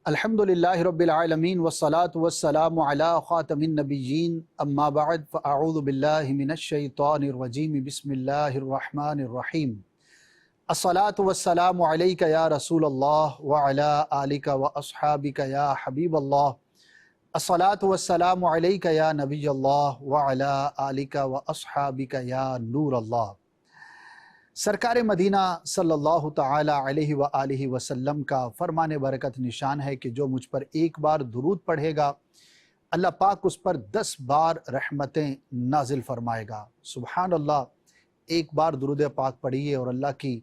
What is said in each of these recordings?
الحمدللہ رب العالمین والصلاة والسلام علی خاتم النبیین اما بعد فاعوذ باللہ من الشیطان الرجیم بسم اللہ الرحمن الرحیم الصلاة والسلام علیک یا رسول اللہ وعلی آلک واصحابک یا حبیب اللہ الصلاة والسلام علیک یا نبی اللہ وعلی آلک واصحابک یا نور اللہ۔ سرکار مدینہ صلی اللہ تعالی علیہ وآلہ وسلم کا فرمان برکت نشان ہے کہ جو مجھ پر ایک بار درود پڑھے گا اللہ پاک اس پر 10 بار رحمتیں نازل فرمائے گا۔ سبحان اللہ، ایک بار درود پاک پڑھیے اور اللہ کی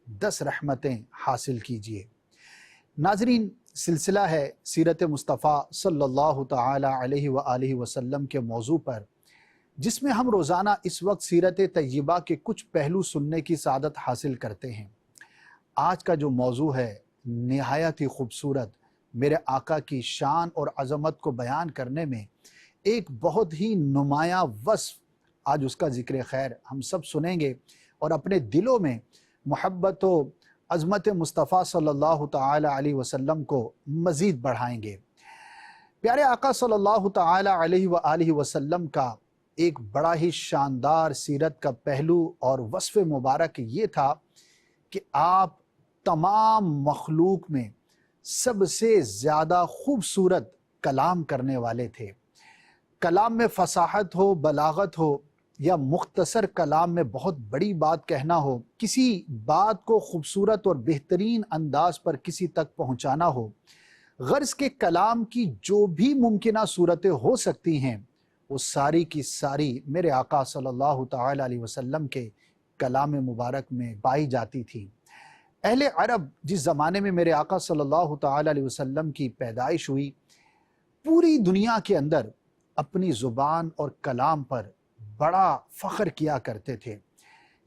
10 رحمتیں حاصل کیجئے۔ ناظرین، سلسلہ ہے سیرت مصطفیٰ صلی اللہ تعالی علیہ وآلہ وسلم کے موضوع پر، جس میں ہم روزانہ اس وقت سیرت طیبہ کے کچھ پہلو سننے کی سعادت حاصل کرتے ہیں۔ آج کا جو موضوع ہے نہایت ہی خوبصورت، میرے آقا کی شان اور عظمت کو بیان کرنے میں ایک بہت ہی نمایاں وصف، آج اس کا ذکر خیر ہم سب سنیں گے اور اپنے دلوں میں محبت و عظمت مصطفیٰ صلی اللہ تعالی علیہ وسلم کو مزید بڑھائیں گے۔ پیارے آقا صلی اللہ تعالی علیہ وآلہ وسلم کا ایک بڑا ہی شاندار سیرت کا پہلو اور وصف مبارک یہ تھا کہ آپ تمام مخلوق میں سب سے زیادہ خوبصورت کلام کرنے والے تھے۔ کلام میں فصاحت ہو، بلاغت ہو، یا مختصر کلام میں بہت بڑی بات کہنا ہو، کسی بات کو خوبصورت اور بہترین انداز پر کسی تک پہنچانا ہو، غرض کے کلام کی جو بھی ممکنہ صورتیں ہو سکتی ہیں وہ ساری کی ساری میرے آقا صلی اللہ تعالی علیہ وسلم کے کلام مبارک میں پائی جاتی تھی۔ اہل عرب جس زمانے میں میرے آقا صلی اللہ تعالی علیہ وسلم کی پیدائش ہوئی، پوری دنیا کے اندر اپنی زبان اور کلام پر بڑا فخر کیا کرتے تھے،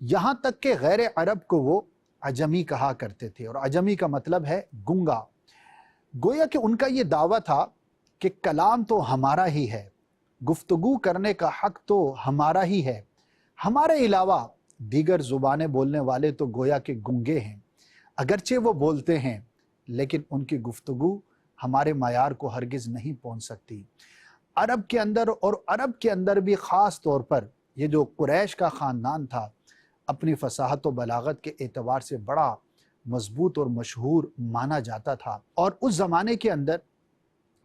یہاں تک کہ غیر عرب کو وہ عجمی کہا کرتے تھے، اور عجمی کا مطلب ہے گنگا۔ گویا کہ ان کا یہ دعویٰ تھا کہ کلام تو ہمارا ہی ہے، گفتگو کرنے کا حق تو ہمارا ہی ہے، ہمارے علاوہ دیگر زبانیں بولنے والے تو گویا کہ گنگے ہیں، اگرچہ وہ بولتے ہیں لیکن ان کی گفتگو ہمارے معیار کو ہرگز نہیں پہنچ سکتی۔ عرب کے اندر، اور عرب کے اندر بھی خاص طور پر یہ جو قریش کا خاندان تھا، اپنی فصاحت و بلاغت کے اعتبار سے بڑا مضبوط اور مشہور مانا جاتا تھا۔ اور اس زمانے کے اندر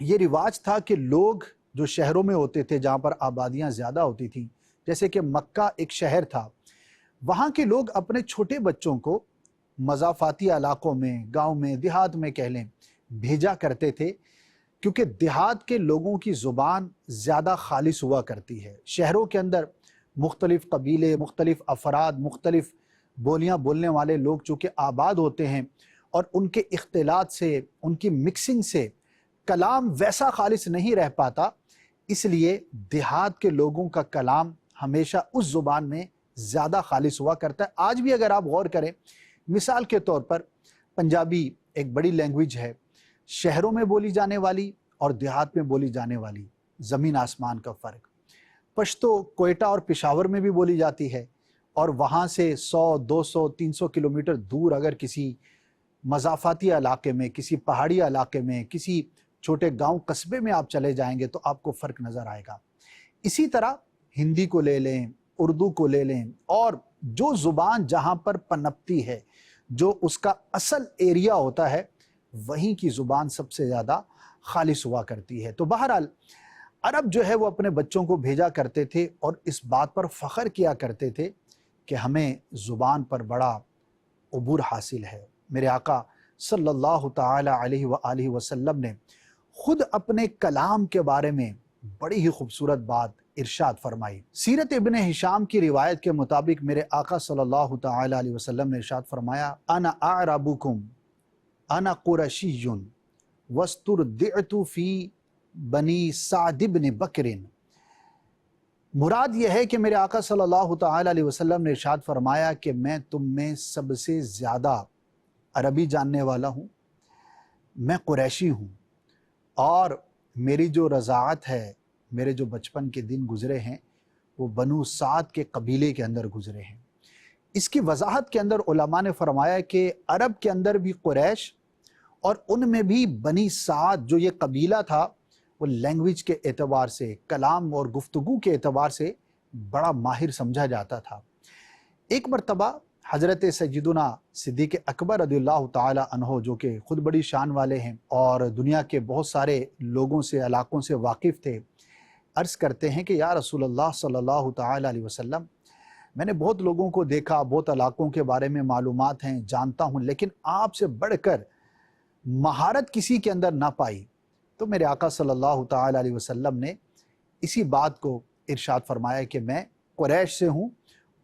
یہ رواج تھا کہ لوگ جو شہروں میں ہوتے تھے، جہاں پر آبادیاں زیادہ ہوتی تھیں، جیسے کہ مکہ ایک شہر تھا، وہاں کے لوگ اپنے چھوٹے بچوں کو مضافاتی علاقوں میں، گاؤں میں، دیہات میں کہہ لیں، بھیجا کرتے تھے، کیونکہ دیہات کے لوگوں کی زبان زیادہ خالص ہوا کرتی ہے۔ شہروں کے اندر مختلف قبیلے، مختلف افراد، مختلف بولیاں بولنے والے لوگ چونکہ آباد ہوتے ہیں، اور ان کے اختلاط سے، ان کی مکسنگ سے کلام ویسا خالص نہیں رہ پاتا، اس لیے دیہات کے لوگوں کا کلام ہمیشہ اس زبان میں زیادہ خالص ہوا کرتا ہے۔ آج بھی اگر آپ غور کریں، مثال کے طور پر پنجابی ایک بڑی لینگویج ہے، شہروں میں بولی جانے والی اور دیہات میں بولی جانے والی زمین آسمان کا فرق۔ پشتو کوئٹہ اور پشاور میں بھی بولی جاتی ہے، اور وہاں سے 100، 200، 300 کلومیٹر دور اگر کسی مضافاتی علاقے میں، کسی پہاڑی علاقے میں، کسی چھوٹے گاؤں قصبے میں آپ چلے جائیں گے تو آپ کو فرق نظر آئے گا۔ اسی طرح ہندی کو لے لیں، اردو کو لے لیں، اور جو زبان جہاں پر پنپتی ہے، جو اس کا اصل ایریا ہوتا ہے، وہیں کی زبان سب سے زیادہ خالص ہوا کرتی ہے۔ تو بہرحال عرب جو ہے وہ اپنے بچوں کو بھیجا کرتے تھے اور اس بات پر فخر کیا کرتے تھے کہ ہمیں زبان پر بڑا عبور حاصل ہے۔ میرے آقا صلی اللہ تعالی علیہ وآلہ وسلم نے خود اپنے کلام کے بارے میں بڑی ہی خوبصورت بات ارشاد فرمائی۔ سیرت ابن ہشام کی روایت کے مطابق میرے آقا صلی اللہ تعالی علیہ وسلم نے ارشاد فرمایا، انا اعربکم، انا قرشی واسترضعت فی بنی سعد بن بکر۔ مراد یہ ہے کہ میرے آقا صلی اللہ تعالی علیہ وسلم نے ارشاد فرمایا کہ میں تم میں سب سے زیادہ عربی جاننے والا ہوں، میں قریشی ہوں، اور میری جو رضاعت ہے، میرے جو بچپن کے دن گزرے ہیں وہ بنو سعد کے قبیلے کے اندر گزرے ہیں۔ اس کی وضاحت کے اندر علماء نے فرمایا کہ عرب کے اندر بھی قریش اور ان میں بھی بنی سعد جو یہ قبیلہ تھا وہ لینگویج کے اعتبار سے، کلام اور گفتگو کے اعتبار سے بڑا ماہر سمجھا جاتا تھا۔ ایک مرتبہ حضرت سیدنا صدیق اکبر رضی اللہ تعالی عنہ، جو کہ خود بڑی شان والے ہیں اور دنیا کے بہت سارے لوگوں سے، علاقوں سے واقف تھے، عرض کرتے ہیں کہ یا رسول اللہ صلی اللہ تعالی علیہ وسلم، میں نے بہت لوگوں کو دیکھا، بہت علاقوں کے بارے میں معلومات ہیں، جانتا ہوں، لیکن آپ سے بڑھ کر مہارت کسی کے اندر نہ پائی۔ تو میرے آقا صلی اللہ تعالی علیہ وسلم نے اسی بات کو ارشاد فرمایا کہ میں قریش سے ہوں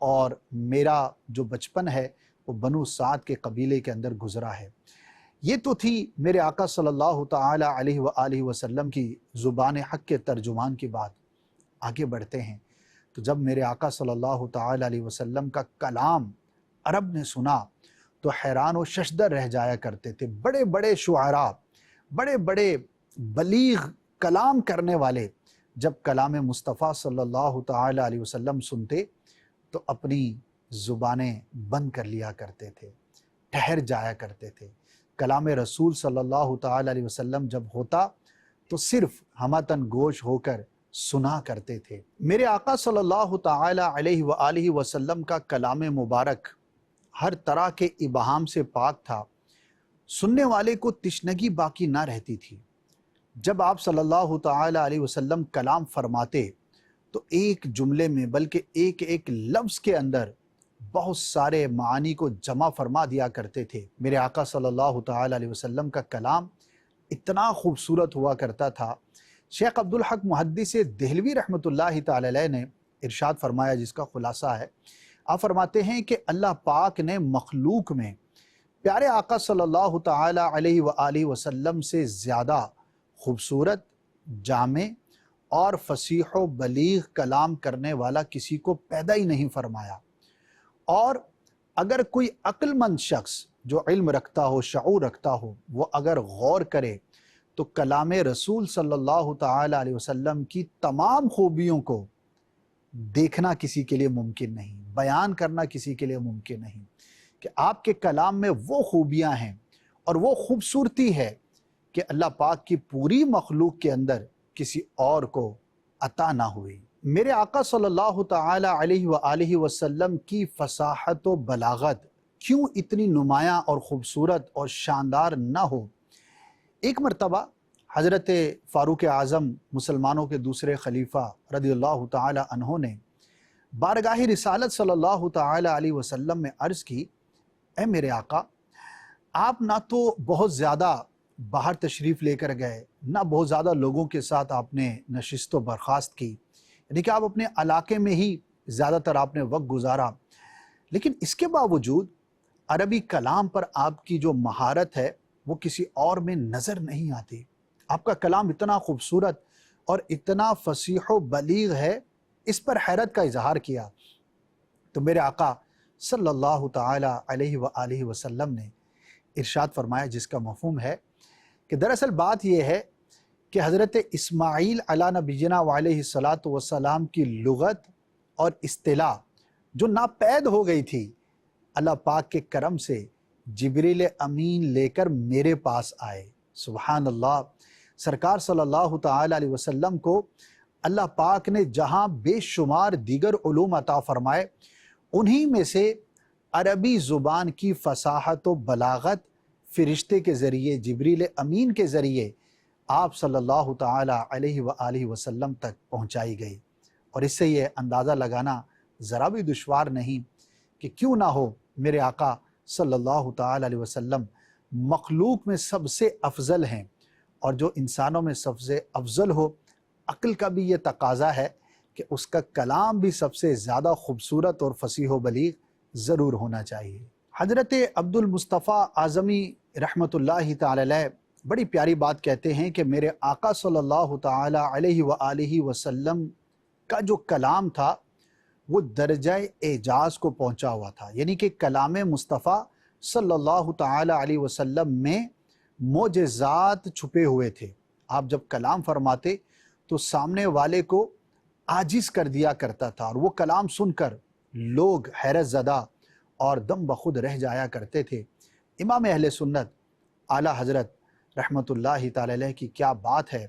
اور میرا جو بچپن ہے وہ بنو سعد کے قبیلے کے اندر گزرا ہے۔ یہ تو تھی میرے آقا صلی اللہ تعالی علیہ وآلہ وسلم کی زبان حق کے ترجمان کی بات۔ آگے بڑھتے ہیں تو جب میرے آقا صلی اللہ تعالی علیہ وسلم کا کلام عرب نے سنا تو حیران و ششدر رہ جایا کرتے تھے۔ بڑے بڑے شعراء، بڑے بڑے بلیغ کلام کرنے والے جب کلام مصطفیٰ صلی اللہ تعالی علیہ وسلم سنتے تو اپنی زبانیں بند کر لیا کرتے تھے، ٹھہر جایا کرتے تھے۔ کلام رسول صلی اللہ تعالی علیہ وسلم جب ہوتا تو صرف ہمتن گوش ہو کر سنا کرتے تھے۔ میرے آقا صلی اللہ تعالی علیہ وآلہ وسلم کا کلام مبارک ہر طرح کے ابہام سے پاک تھا، سننے والے کو تشنگی باقی نہ رہتی تھی۔ جب آپ صلی اللہ تعالی علیہ وسلم کلام فرماتے تو ایک جملے میں بلکہ ایک ایک لفظ کے اندر بہت سارے معانی کو جمع فرما دیا کرتے تھے۔ میرے آقا صلی اللہ تعالی علیہ وسلم کا کلام اتنا خوبصورت ہوا کرتا تھا۔ شیخ عبدالحق محدث دہلوی رحمۃ اللہ تعالی علیہ نے ارشاد فرمایا، جس کا خلاصہ ہے، آپ فرماتے ہیں کہ اللہ پاک نے مخلوق میں پیارے آقا صلی اللہ تعالی علیہ وآلہ وسلم سے زیادہ خوبصورت، جامع اور فصیح و بلیغ کلام کرنے والا کسی کو پیدا ہی نہیں فرمایا۔ اور اگر کوئی عقل مند شخص جو علم رکھتا ہو، شعور رکھتا ہو، وہ اگر غور کرے تو کلام رسول صلی اللہ تعالی علیہ وسلم کی تمام خوبیوں کو دیکھنا کسی کے لیے ممکن نہیں، بیان کرنا کسی کے لیے ممکن نہیں، کہ آپ کے کلام میں وہ خوبیاں ہیں اور وہ خوبصورتی ہے کہ اللہ پاک کی پوری مخلوق کے اندر کسی اور کو عطا نہ ہوئی۔ میرے آقا صلی اللہ تعالی علیہ وآلہ وسلم کی فصاحت و بلاغت کیوں اتنی نمایاں اور خوبصورت اور شاندار نہ ہو؟ ایک مرتبہ حضرت فاروق اعظم، مسلمانوں کے دوسرے خلیفہ رضی اللہ تعالی عنہ نے بارگاہ رسالت صلی اللہ تعالی علیہ وسلم میں عرض کی، اے میرے آقا، آپ نہ تو بہت زیادہ باہر تشریف لے کر گئے، نہ بہت زیادہ لوگوں کے ساتھ آپ نے نشست و برخاست کی، یعنی کہ آپ اپنے علاقے میں ہی زیادہ تر آپ نے وقت گزارا، لیکن اس کے باوجود عربی کلام پر آپ کی جو مہارت ہے وہ کسی اور میں نظر نہیں آتی۔ آپ کا کلام اتنا خوبصورت اور اتنا فصیح و بلیغ ہے، اس پر حیرت کا اظہار کیا۔ تو میرے آقا صلی اللہ تعالی علیہ وآلہ وسلم نے ارشاد فرمایا، جس کا مفہوم ہے کہ دراصل بات یہ ہے کہ حضرت اسماعیل علی نبینا علیہ الصلاۃ والسلام کی لغت اور اصطلاح جو ناپید ہو گئی تھی، اللہ پاک کے کرم سے جبریل امین لے کر میرے پاس آئے۔ سبحان اللہ، سرکار صلی اللہ تعالی علیہ وسلم کو اللہ پاک نے جہاں بے شمار دیگر علوم عطا فرمائے، انہی میں سے عربی زبان کی فصاحت و بلاغت فرشتے کے ذریعے، جبریل امین کے ذریعے آپ صلی اللہ تعالی علیہ وآلہ وسلم تک پہنچائی گئی۔ اور اس سے یہ اندازہ لگانا ذرا بھی دشوار نہیں کہ کیوں نہ ہو میرے آقا صلی اللہ تعالی علیہ وسلم مخلوق میں سب سے افضل ہیں، اور جو انسانوں میں سب سے افضل ہو، عقل کا بھی یہ تقاضا ہے کہ اس کا کلام بھی سب سے زیادہ خوبصورت اور فصیح و بلیغ ضرور ہونا چاہیے۔ حضرت عبد المصطفیٰ اعظمی رحمۃ اللہ تعالی علیہ بڑی پیاری بات کہتے ہیں کہ میرے آقا صلی اللہ تعالی علیہ وآلہ وسلم کا جو کلام تھا وہ درجہ اعجاز کو پہنچا ہوا تھا، یعنی کہ کلام مصطفیٰ صلی اللہ تعالی علیہ وسلم میں معجزات چھپے ہوئے تھے۔ آپ جب کلام فرماتے تو سامنے والے کو عاجز کر دیا کرتا تھا، اور وہ کلام سن کر لوگ حیرت زدہ اور دم بخود رہ جایا کرتے تھے۔ امام اہل سنت اعلیٰ حضرت رحمۃ اللہ تعالی علیہ کی کیا بات ہے۔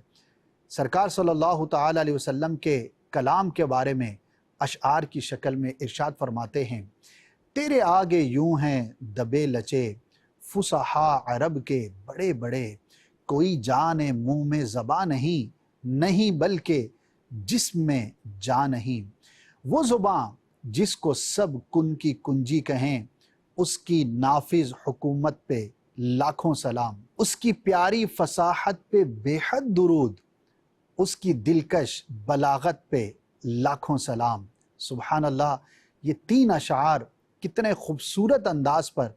سرکار صلی اللہ تعالی علیہ وسلم کے کلام کے بارے میں اشعار کی شکل میں ارشاد فرماتے ہیں، تیرے آگے یوں ہیں دبے لچے فصحاء عرب کے بڑے بڑے، کوئی جان منہ میں زباں نہیں، نہیں بلکہ جسم میں جان نہیں۔ وہ زباں جس کو سب کن کی کنجی کہیں، اس کی نافذ حکومت پہ لاکھوں سلام، اس کی پیاری فصاحت پہ بے حد درود، اس کی دلکش بلاغت پہ لاکھوں سلام۔ سبحان اللہ، یہ 3 اشعار کتنے خوبصورت انداز پر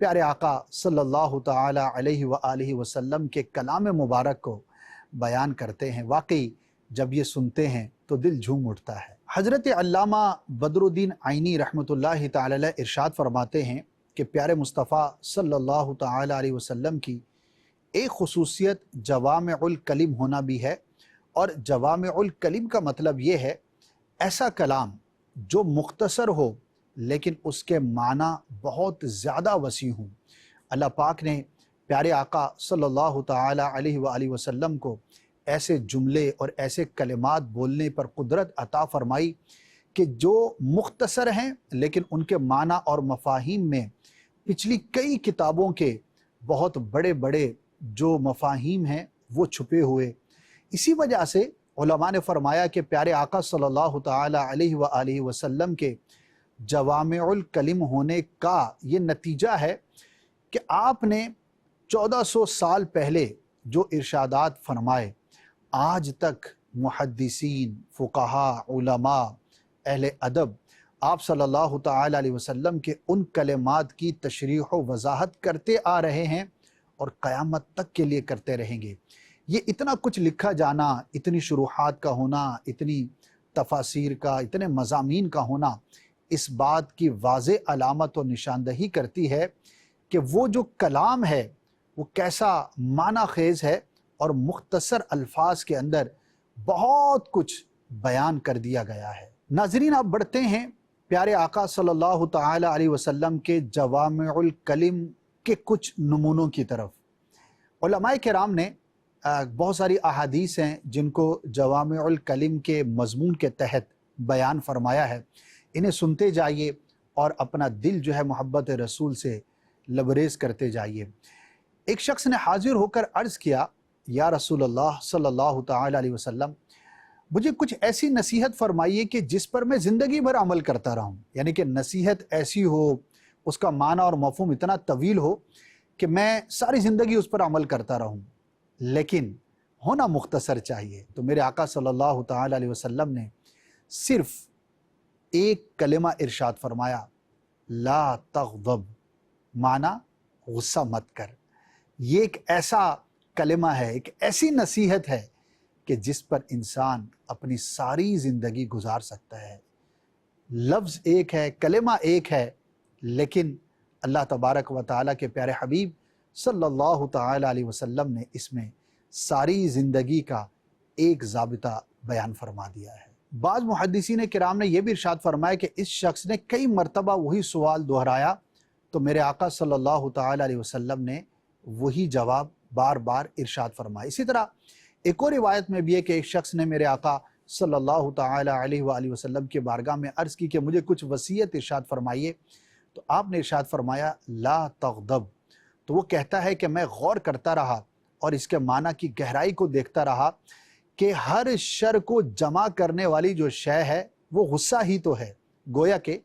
پیارے آقا صلی اللہ تعالی علیہ وآلہ وسلم کے کلام مبارک کو بیان کرتے ہیں۔ واقعی جب یہ سنتے ہیں تو دل جھوم اٹھتا ہے۔ حضرت علامہ بدر الدین عینی رحمۃ اللہ تعالی علیہ ارشاد فرماتے ہیں کہ پیارے مصطفیٰ صلی اللہ تعالی علیہ وسلم کی ایک خصوصیت جوامع الکلم ہونا بھی ہے، اور جوامع الکلم کا مطلب یہ ہے ایسا کلام جو مختصر ہو لیکن اس کے معنی بہت زیادہ وسیع ہوں۔ اللہ پاک نے پیارے آقا صلی اللہ تعالی علیہ وآلہ وسلم کو ایسے جملے اور ایسے کلمات بولنے پر قدرت عطا فرمائی کہ جو مختصر ہیں لیکن ان کے معنی اور مفاہیم میں پچھلی کئی کتابوں کے بہت بڑے بڑے جو مفاہیم ہیں وہ چھپے ہوئے۔ اسی وجہ سے علماء نے فرمایا کہ پیارے آقا صلی اللہ تعالی علیہ وآلہ وسلم کے جوامع الکلم ہونے کا یہ نتیجہ ہے کہ آپ نے 1400 سال پہلے جو ارشادات فرمائے، آج تک محدثین، فقہاء، علماء، اہل ادب آپ صلی اللہ تعالی علیہ وسلم کے ان کلمات کی تشریح و وضاحت کرتے آ رہے ہیں اور قیامت تک کے لیے کرتے رہیں گے۔ یہ اتنا کچھ لکھا جانا، اتنی شروحات کا ہونا، اتنی تفاسیر کا، اتنے مضامین کا ہونا، اس بات کی واضح علامت و نشاندہی کرتی ہے کہ وہ جو کلام ہے وہ کیسا معنی خیز ہے اور مختصر الفاظ کے اندر بہت کچھ بیان کر دیا گیا ہے۔ ناظرین، آپ بڑھتے ہیں پیارے آقا صلی اللہ تعالی علیہ وسلم کے جوامع الکلم کے کچھ نمونوں کی طرف۔ علماء کرام نے بہت ساری احادیث ہیں جن کو جوامع الکلم کے مضمون کے تحت بیان فرمایا ہے، انہیں سنتے جائیے اور اپنا دل جو ہے محبت رسول سے لبریز کرتے جائیے۔ ایک شخص نے حاضر ہو کر عرض کیا، یا رسول اللہ صلی اللہ تعالی علیہ وسلم، مجھے کچھ ایسی نصیحت فرمائیے کہ جس پر میں زندگی بھر عمل کرتا رہوں، یعنی کہ نصیحت ایسی ہو، اس کا معنی اور مفہوم اتنا طویل ہو کہ میں ساری زندگی اس پر عمل کرتا رہوں، لیکن ہونا مختصر چاہیے۔ تو میرے آقا صلی اللہ تعالی علیہ وسلم نے صرف ایک کلمہ ارشاد فرمایا، لا تغضب، معنی غصہ مت کر۔ یہ ایک ایسا کلمہ ہے، ایک ایسی نصیحت ہے کہ جس پر انسان اپنی ساری زندگی گزار سکتا ہے۔ لفظ ایک ہے، کلمہ ایک ہے، لیکن اللہ تبارک و تعالیٰ کے پیارے حبیب صلی اللہ تعالی علیہ وسلم نے اس میں ساری زندگی کا ایک ضابطہ بیان فرما دیا ہے۔ بعض محدثین کرام نے یہ بھی ارشاد فرمایا کہ اس شخص نے کئی مرتبہ وہی سوال دہرایا تو میرے آقا صلی اللہ تعالی علیہ وسلم نے وہی جواب بار بار ارشاد فرمایا۔ اسی طرح ایک اور روایت میں بھی ہے کہ ایک شخص نے میرے آقا صلی اللہ تعالی علیہ وآلہ وسلم کے بارگاہ میں عرض کی کہ مجھے کچھ وصیت ارشاد فرمائیے، تو آپ نے ارشاد فرمایا لا تغضب۔ تو وہ کہتا ہے کہ میں غور کرتا رہا اور اس کے معنی کی گہرائی کو دیکھتا رہا کہ ہر شر کو جمع کرنے والی جو شے ہے وہ غصہ ہی تو ہے۔ گویا کہ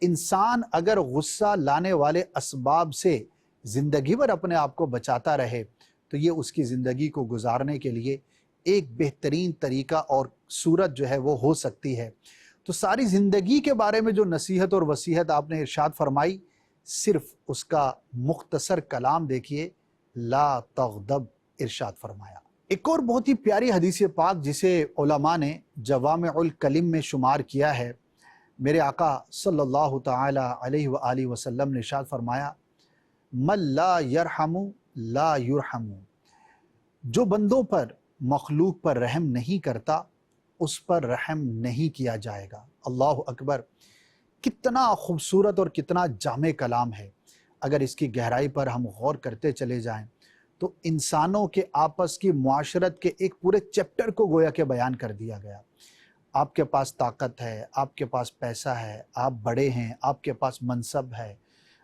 انسان اگر غصہ لانے والے اسباب سے زندگی بھر اپنے آپ کو بچاتا رہے تو یہ اس کی زندگی کو گزارنے کے لیے ایک بہترین طریقہ اور صورت جو ہے وہ ہو سکتی ہے۔ تو ساری زندگی کے بارے میں جو نصیحت اور وصیحت آپ نے ارشاد فرمائی، صرف اس کا مختصر کلام دیکھیے، لا تغضب ارشاد فرمایا۔ ایک اور بہت ہی پیاری حدیث پاک جسے علماء نے جوامع الکلم میں شمار کیا ہے، میرے آقا صلی اللہ تعالی علیہ وآلہ وسلم نے ارشاد فرمایا، من لا یرحم لا یرحم، جو بندوں پر مخلوق پر رحم نہیں کرتا اس پر رحم نہیں کیا جائے گا۔ اللہ اکبر، کتنا خوبصورت اور کتنا جامع کلام ہے۔ اگر اس کی گہرائی پر ہم غور کرتے چلے جائیں تو انسانوں کے آپس کی معاشرت کے ایک پورے چیپٹر کو گویا کہ بیان کر دیا گیا۔ آپ کے پاس طاقت ہے، آپ کے پاس پیسہ ہے، آپ بڑے ہیں، آپ کے پاس منصب ہے،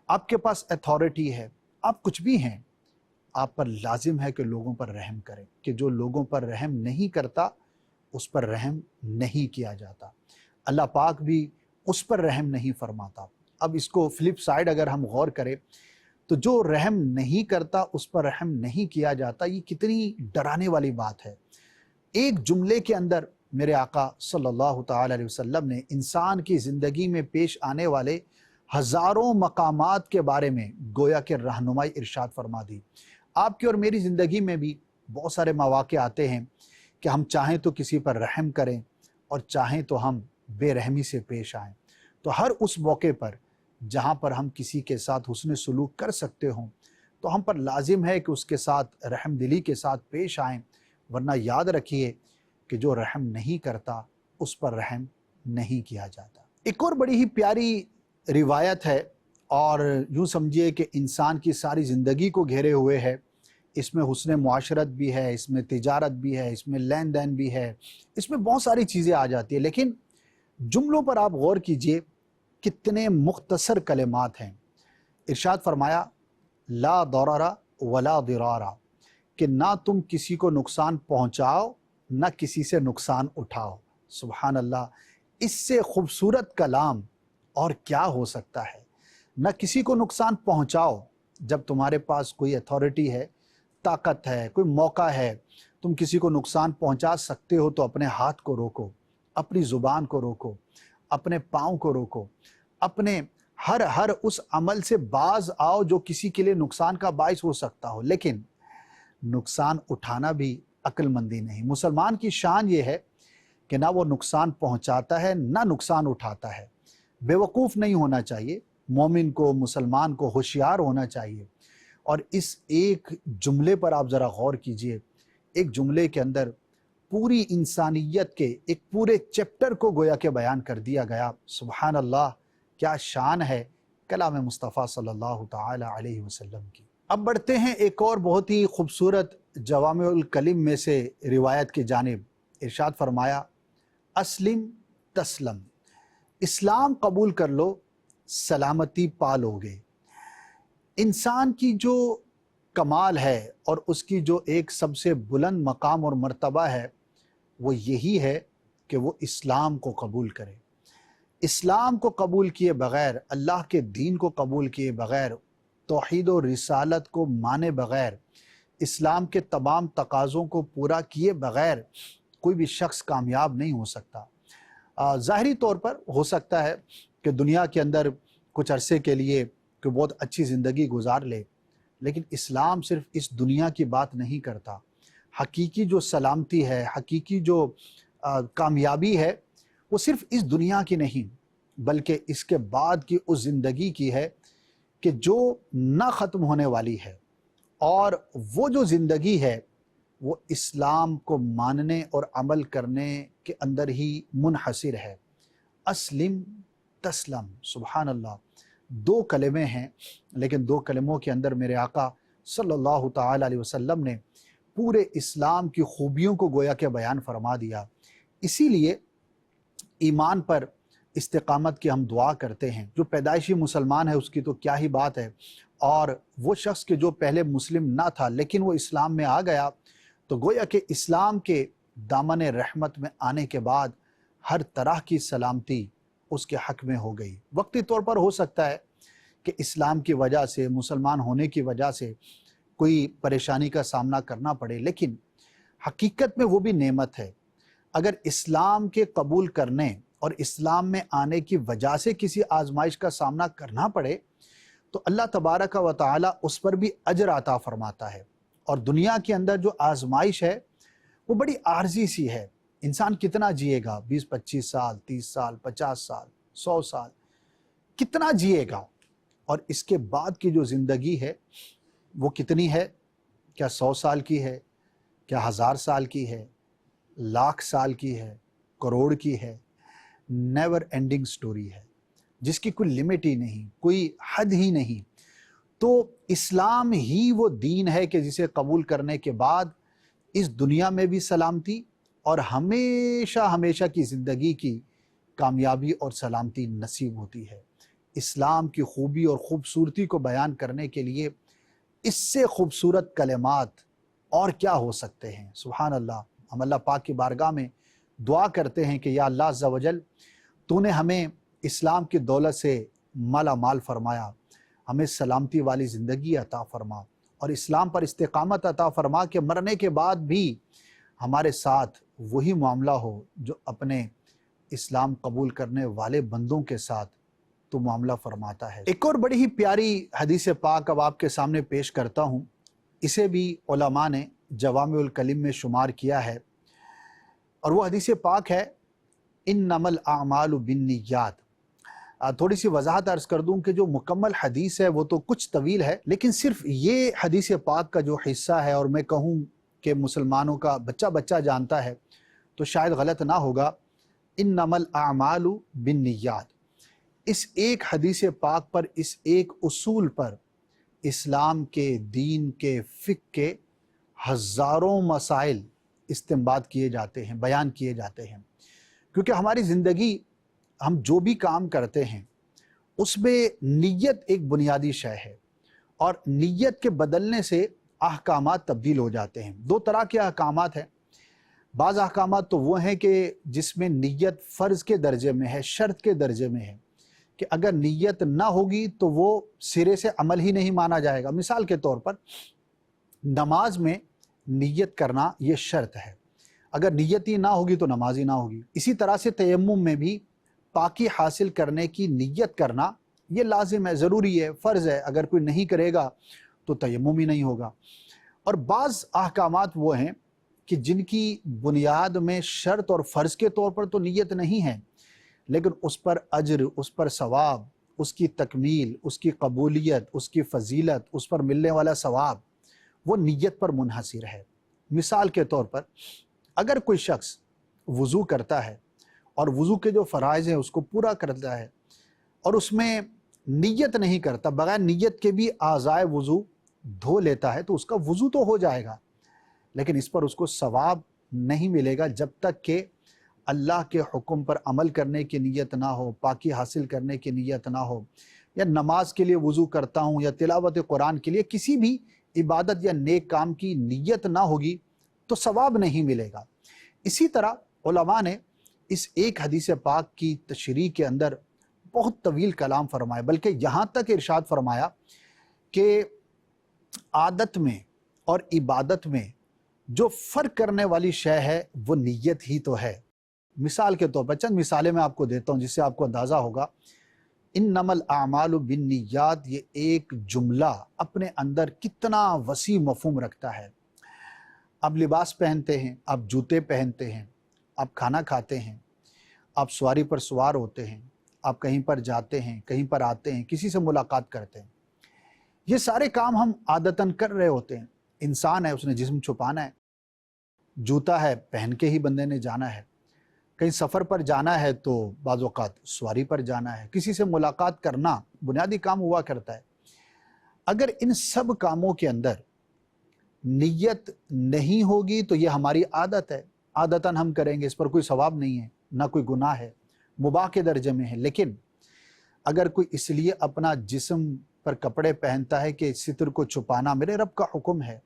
آپ کے پاس اتھارٹی ہے، آپ کچھ بھی ہیں، آپ پر لازم ہے کہ لوگوں پر رحم کریں، کہ جو لوگوں پر رحم نہیں کرتا اس پر رحم نہیں کیا جاتا۔ اللہ پاک بھی اس پر رحم نہیں فرماتا۔ اب اس کو فلپ سائیڈ اگر ہم غور کریں تو جو رحم نہیں کرتا اس پر رحم نہیں کیا جاتا، یہ کتنی ڈرانے والی بات ہے۔ ایک جملے کے اندر میرے آقا صلی اللہ تعالی علیہ وسلم نے انسان کی زندگی میں پیش آنے والے ہزاروں مقامات کے بارے میں گویا کہ رہنمائی ارشاد فرما دی۔ آپ کی اور میری زندگی میں بھی بہت سارے مواقع آتے ہیں کہ ہم چاہیں تو کسی پر رحم کریں اور چاہیں تو ہم بے رحمی سے پیش آئیں۔ تو ہر اس موقع پر جہاں پر ہم کسی کے ساتھ حسن سلوک کر سکتے ہوں تو ہم پر لازم ہے کہ اس کے ساتھ رحم دلی کے ساتھ پیش آئیں، ورنہ یاد رکھیے کہ جو رحم نہیں کرتا اس پر رحم نہیں کیا جاتا۔ ایک اور بڑی ہی پیاری روایت ہے اور یوں سمجھیے کہ انسان کی ساری زندگی کو گھیرے ہوئے ہے۔ اس میں حسن معاشرت بھی ہے، اس میں تجارت بھی ہے، اس میں لین دین بھی ہے، اس میں بہت ساری چیزیں آ جاتی ہیں، لیکن جملوں پر آپ غور کیجئے کتنے مختصر کلمات ہیں۔ ارشاد فرمایا لا ضرر ولا ضرار، کہ نہ تم کسی کو نقصان پہنچاؤ نہ کسی سے نقصان اٹھاؤ۔ سبحان اللہ، اس سے خوبصورت کلام اور کیا ہو سکتا ہے۔ نہ کسی کو نقصان پہنچاؤ، جب تمہارے پاس کوئی اتھارٹی ہے، طاقت ہے، کوئی موقع ہے، تم کسی کو نقصان پہنچا سکتے ہو تو اپنے ہاتھ کو روکو، اپنی زبان کو روکو، اپنے پاؤں کو روکو، اپنے ہر اس عمل سے باز آؤ جو کسی کے لیے نقصان کا باعث ہو سکتا ہو، لیکن نقصان اٹھانا بھی عقل مندی نہیں۔ مسلمان کی شان یہ ہے کہ نہ وہ نقصان پہنچاتا ہے نہ نقصان اٹھاتا ہے۔ بے وقوف نہیں ہونا چاہیے، مومن کو، مسلمان کو ہوشیار ہونا چاہیے۔ اور اس ایک جملے پر آپ ذرا غور کیجئے، ایک جملے کے اندر پوری انسانیت کے ایک پورے چیپٹر کو گویا کہ بیان کر دیا گیا۔ سبحان اللہ، کیا شان ہے کلام مصطفیٰ صلی اللہ تعالی علیہ وسلم کی۔ اب بڑھتے ہیں ایک اور بہت ہی خوبصورت جوامع الکلم میں سے روایت کی جانب۔ ارشاد فرمایا اسلم تسلم، اسلام قبول کر لو سلامتی پا لو گے۔ انسان کی جو کمال ہے اور اس کی جو ایک سب سے بلند مقام اور مرتبہ ہے وہ یہی ہے کہ وہ اسلام کو قبول کرے۔ اسلام کو قبول کیے بغیر، اللہ کے دین کو قبول کیے بغیر، توحید و رسالت کو مانے بغیر، اسلام کے تمام تقاضوں کو پورا کیے بغیر کوئی بھی شخص کامیاب نہیں ہو سکتا۔ ظاہری طور پر ہو سکتا ہے کہ دنیا کے اندر کچھ عرصے کے لیے کوئی بہت اچھی زندگی گزار لے، لیکن اسلام صرف اس دنیا کی بات نہیں کرتا۔ حقیقی جو سلامتی ہے، حقیقی جو کامیابی ہے، وہ صرف اس دنیا کی نہیں بلکہ اس کے بعد کی اس زندگی کی ہے کہ جو نہ ختم ہونے والی ہے، اور وہ جو زندگی ہے وہ اسلام کو ماننے اور عمل کرنے کے اندر ہی منحصر ہے۔ اسلم تسلم، سبحان اللہ، دو کلمے ہیں لیکن دو کلموں کے اندر میرے آقا صلی اللہ تعالی علیہ وسلم نے پورے اسلام کی خوبیوں کو گویا کہ بیان فرما دیا۔ اسی لیے ایمان پر استقامت کی ہم دعا کرتے ہیں۔ جو پیدائشی مسلمان ہے اس کی تو کیا ہی بات ہے، اور وہ شخص کہ جو پہلے مسلم نہ تھا لیکن وہ اسلام میں آ گیا تو گویا کہ اسلام کے دامن رحمت میں آنے کے بعد ہر طرح کی سلامتی اس کے حق میں ہو گئی۔ وقتی طور پر ہو سکتا ہے کہ اسلام کی وجہ سے، مسلمان ہونے کی وجہ سے کوئی پریشانی کا سامنا کرنا پڑے، لیکن حقیقت میں وہ بھی نعمت ہے۔ اگر اسلام کے قبول کرنے اور اسلام میں آنے کی وجہ سے کسی آزمائش کا سامنا کرنا پڑے تو اللہ تبارک و تعالی اس پر بھی اجر عطا فرماتا ہے۔ اور دنیا کے اندر جو آزمائش ہے وہ بڑی عارضی سی ہے۔ انسان کتنا جیے گا؟ 20-25 سال، 30 سال، 50 سال، 100 سال، کتنا جیے گا؟ اور اس کے بعد کی جو زندگی ہے وہ کتنی ہے؟ کیا 100 سال کی ہے؟ کیا 1000 سال کی ہے؟ لاکھ سال کی ہے؟ کروڑ کی ہے؟ نیور اینڈنگ سٹوری ہے جس کی کوئی لمٹ ہی نہیں، کوئی حد ہی نہیں۔ تو اسلام ہی وہ دین ہے کہ جسے قبول کرنے کے بعد اس دنیا میں بھی سلامتی اور ہمیشہ ہمیشہ کی زندگی کی کامیابی اور سلامتی نصیب ہوتی ہے۔ اسلام کی خوبی اور خوبصورتی کو بیان کرنے کے لیے اس سے خوبصورت کلمات اور کیا ہو سکتے ہیں۔ سبحان اللہ، ہم اللہ پاک کی بارگاہ میں دعا کرتے ہیں کہ یا اللہ عز و جل، تو نے ہمیں اسلام کی دولت سے مالا مال فرمایا، ہمیں سلامتی والی زندگی عطا فرما اور اسلام پر استقامت عطا فرما کہ مرنے کے بعد بھی ہمارے ساتھ وہی معاملہ ہو جو اپنے اسلام قبول کرنے والے بندوں کے ساتھ تو معاملہ فرماتا ہے۔ ایک اور بڑی ہی پیاری حدیث پاک اب آپ کے سامنے پیش کرتا ہوں، اسے بھی علماء نے جوامع الکلم میں شمار کیا ہے، اور وہ حدیث پاک ہے انما الاعمال بالنیات۔ تھوڑی سی وضاحت عرض کر دوں کہ جو مکمل حدیث ہے وہ تو کچھ طویل ہے، لیکن صرف یہ حدیث پاک کا جو حصہ ہے، اور میں کہوں کہ مسلمانوں کا بچہ بچہ جانتا ہے تو شاید غلط نہ ہوگا، انما الاعمال بالنیات، اس ایک حدیث پاک پر، اس ایک اصول پر اسلام کے دین کے فقہ کے ہزاروں مسائل استنباط کیے جاتے ہیں، بیان کیے جاتے ہیں، کیونکہ ہماری زندگی، ہم جو بھی کام کرتے ہیں اس میں نیت ایک بنیادی شے ہے، اور نیت کے بدلنے سے احکامات تبدیل ہو جاتے ہیں۔ دو طرح کے احکامات ہیں، بعض احکامات تو وہ ہیں کہ جس میں نیت فرض کے درجے میں ہے، شرط کے درجے میں ہے، کہ اگر نیت نہ ہوگی تو وہ سرے سے عمل ہی نہیں مانا جائے گا۔ مثال کے طور پر نماز میں نیت کرنا یہ شرط ہے، اگر نیت ہی نہ ہوگی تو نماز ہی نہ ہوگی۔ اسی طرح سے تیمم میں بھی پاکی حاصل کرنے کی نیت کرنا یہ لازم ہے، ضروری ہے، فرض ہے، اگر کوئی نہیں کرے گا تو تیمم ہی نہیں ہوگا۔ اور بعض احکامات وہ ہیں کہ جن کی بنیاد میں شرط اور فرض کے طور پر تو نیت نہیں ہے، لیکن اس پر اجر، اس پر ثواب، اس کی تکمیل، اس کی قبولیت، اس کی فضیلت، اس پر ملنے والا ثواب وہ نیت پر منحصر ہے۔ مثال کے طور پر اگر کوئی شخص وضو کرتا ہے اور وضو کے جو فرائض ہیں اس کو پورا کرتا ہے، اور اس میں نیت نہیں کرتا، بغیر نیت کے بھی اعضائے وضو دھو لیتا ہے، تو اس کا وضو تو ہو جائے گا، لیکن اس پر اس کو ثواب نہیں ملے گا جب تک کہ اللہ کے حکم پر عمل کرنے کی نیت نہ ہو، پاکی حاصل کرنے کی نیت نہ ہو، یا نماز کے لیے وضو کرتا ہوں یا تلاوت قرآن کے لیے کسی بھی عبادت یا نیک کام کی نیت نہ ہوگی تو ثواب نہیں ملے گا۔ اسی طرح علماء نے اس ایک حدیث پاک کی تشریح کے اندر بہت طویل کلام فرمایا، بلکہ یہاں تک ارشاد فرمایا کہ عادت میں اور عبادت میں جو فرق کرنے والی شے ہے وہ نیت ہی تو ہے۔ مثال کے طور پر چند مثالیں میں آپ کو دیتا ہوں جس سے آپ کو اندازہ ہوگا۔ انما الاعمال بالنیات، یہ ایک جملہ اپنے اندر کتنا وسیع مفہوم رکھتا ہے۔ آپ لباس پہنتے ہیں، آپ جوتے پہنتے ہیں، آپ کھانا کھاتے ہیں، آپ سواری پر سوار ہوتے ہیں، آپ کہیں پر جاتے ہیں، کہیں پر آتے ہیں، کسی سے ملاقات کرتے ہیں، یہ سارے کام ہم عادتاً کر رہے ہوتے ہیں۔ انسان ہے، اس نے جسم چھپانا ہے، جوتا ہے پہن کے ہی بندے نے جانا ہے، کہیں سفر پر جانا ہے تو بعض اوقات سواری پر جانا ہے، کسی سے ملاقات کرنا بنیادی کام ہوا کرتا ہے۔ اگر ان سب کاموں کے اندر نیت نہیں ہوگی تو یہ ہماری عادت ہے، عادتاً ہم کریں گے، اس پر کوئی ثواب نہیں ہے، نہ کوئی گناہ ہے، مباح کے درجے میں ہے۔ لیکن اگر کوئی اس لیے اپنا جسم پر کپڑے پہنتا ہے کہ ستر کو چھپانا میرے رب کا حکم ہے،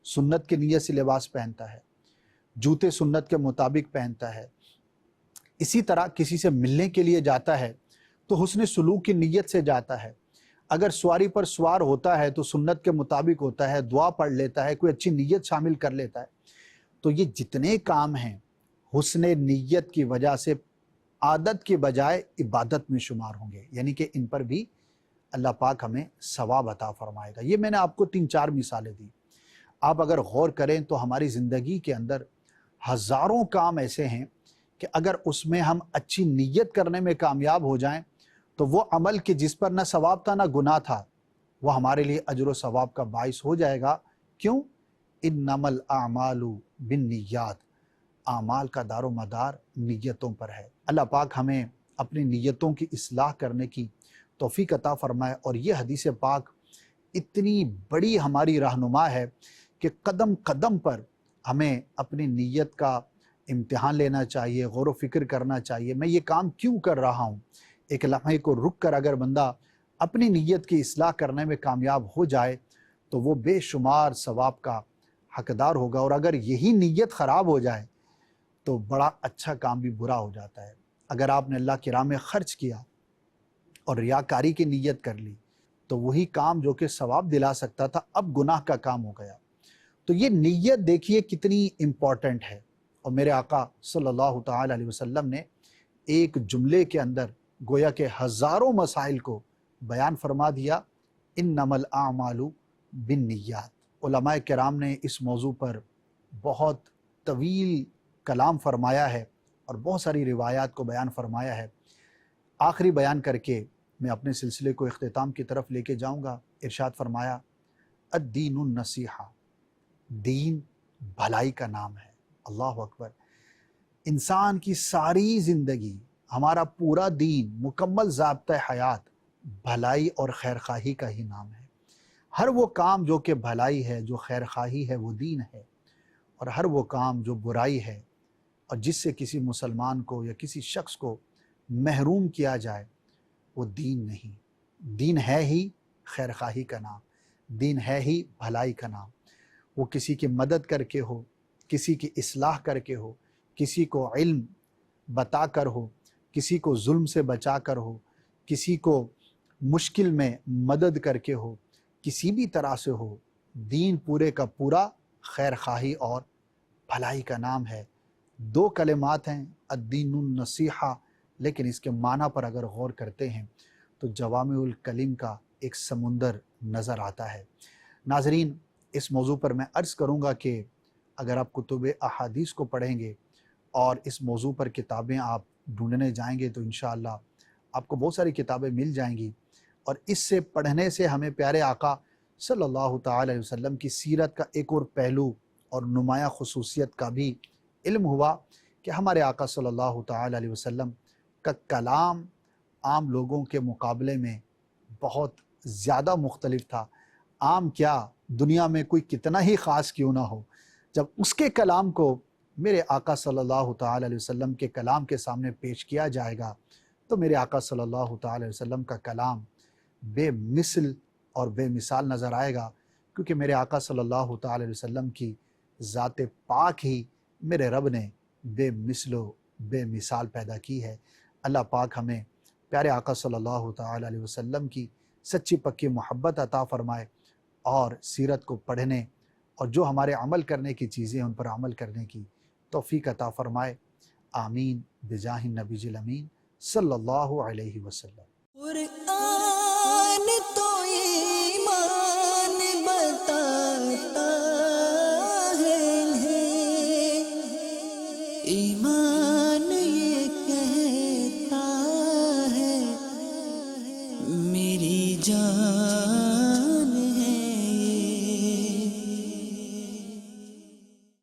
سنت کی نیت سے لباس پہنتا ہے، جوتے سنت کے مطابق پہنتا ہے، اسی طرح کسی سے ملنے کے لیے جاتا ہے تو حسن سلوک کی نیت سے جاتا ہے، اگر سواری پر سوار ہوتا ہے تو سنت کے مطابق ہوتا ہے، دعا پڑھ لیتا ہے، کوئی اچھی نیت شامل کر لیتا ہے، تو یہ جتنے کام ہیں حسن نیت کی وجہ سے عادت کے بجائے عبادت میں شمار ہوں گے، یعنی کہ ان پر بھی اللہ پاک ہمیں ثواب عطا فرمائے گا۔ یہ میں نے آپ کو 3-4 مثالیں دی، آپ اگر غور کریں تو ہماری زندگی کے اندر ہزاروں کام ایسے ہیں کہ اگر اس میں ہم اچھی نیت کرنے میں کامیاب ہو جائیں تو وہ عمل کہ جس پر نہ ثواب تھا نہ گناہ تھا وہ ہمارے لیے اجر و ثواب کا باعث ہو جائے گا۔ کیوں؟ انما الاعمال بالنیات، اعمال کا دار و مدار نیتوں پر ہے۔ اللہ پاک ہمیں اپنی نیتوں کی اصلاح کرنے کی توفیق عطا فرمائے، اور یہ حدیث پاک اتنی بڑی ہماری رہنما ہے کہ قدم قدم پر ہمیں اپنی نیت کا امتحان لینا چاہیے، غور و فکر کرنا چاہیے، میں یہ کام کیوں کر رہا ہوں۔ ایک لمحے کو رک کر اگر بندہ اپنی نیت کی اصلاح کرنے میں کامیاب ہو جائے تو وہ بے شمار ثواب کا حقدار ہوگا، اور اگر یہی نیت خراب ہو جائے تو بڑا اچھا کام بھی برا ہو جاتا ہے۔ اگر آپ نے اللہ کی راہ میں خرچ کیا اور ریاکاری کی نیت کر لی تو وہی کام جو کہ ثواب دلا سکتا تھا اب گناہ کا کام ہو گیا۔ تو یہ نیت دیکھیے کتنی امپورٹنٹ ہے، اور میرے آقا صلی اللہ تعالی علیہ وسلم نے ایک جملے کے اندر گویا کہ ہزاروں مسائل کو بیان فرما دیا، انما الاعمال بالنیات۔ علماء کرام نے اس موضوع پر بہت طویل کلام فرمایا ہے اور بہت ساری روایات کو بیان فرمایا ہے۔ آخری بیان کر کے میں اپنے سلسلے کو اختتام کی طرف لے کے جاؤں گا۔ ارشاد فرمایا الدین النصیحہ، دین بھلائی کا نام ہے۔ اللہ اکبر۔ انسان کی ساری زندگی، ہمارا پورا دین، مکمل ضابطہ حیات بھلائی اور خیرخواہی کا ہی نام ہے۔ ہر وہ کام جو کہ بھلائی ہے، جو خیرخواہی ہے، وہ دین ہے، اور ہر وہ کام جو برائی ہے اور جس سے کسی مسلمان کو یا کسی شخص کو محروم کیا جائے وہ دین نہیں۔ دین ہے ہی خیرخواہی کا نام، دین ہے ہی بھلائی کا نام۔ وہ کسی کی مدد کر کے ہو، کسی کی اصلاح کر کے ہو، کسی کو علم بتا کر ہو، کسی کو ظلم سے بچا کر ہو، کسی کو مشکل میں مدد کر کے ہو، کسی بھی طرح سے ہو، دین پورے کا پورا خیرخواہی اور بھلائی کا نام ہے۔ دو کلمات ہیں، الدین النصیحہ، لیکن اس کے معنی پر اگر غور کرتے ہیں تو جوامع الکلم کا ایک سمندر نظر آتا ہے۔ ناظرین، اس موضوع پر میں عرض کروں گا کہ اگر آپ کتب احادیث کو پڑھیں گے اور اس موضوع پر کتابیں آپ ڈھونڈنے جائیں گے تو انشاءاللہ آپ کو بہت ساری کتابیں مل جائیں گی، اور اس سے پڑھنے سے ہمیں پیارے آقا صلی اللہ تعالی علیہ وسلم کی سیرت کا ایک اور پہلو اور نمایاں خصوصیت کا بھی علم ہوا کہ ہمارے آقا صلی اللہ تعالی علیہ وسلم کا کلام عام لوگوں کے مقابلے میں بہت زیادہ مختلف تھا۔ عام کیا، دنیا میں کوئی کتنا ہی خاص کیوں نہ ہو، جب اس کے کلام کو میرے آقا صلی اللہ تعالی علیہ وسلم کے کلام کے سامنے پیش کیا جائے گا تو میرے آقا صلی اللہ تعالی علیہ وسلم کا کلام بے مثل اور بے مثال نظر آئے گا، کیونکہ میرے آقا صلی اللہ تعالی علیہ وسلم کی ذات پاک ہی میرے رب نے بے مثل و بے مثال پیدا کی ہے۔ اللہ پاک ہمیں پیارے آقا صلی اللہ تعالی علیہ وسلم کی سچی پکی محبت عطا فرمائے، اور سیرت کو پڑھنے اور جو ہمارے عمل کرنے کی چیزیں ان پر عمل کرنے کی توفیق عطا فرمائے۔ آمین بجاہ النبی الامین صلی اللہ علیہ وسلم۔ قرآن تو ایمان بتاتا ہے، ایمان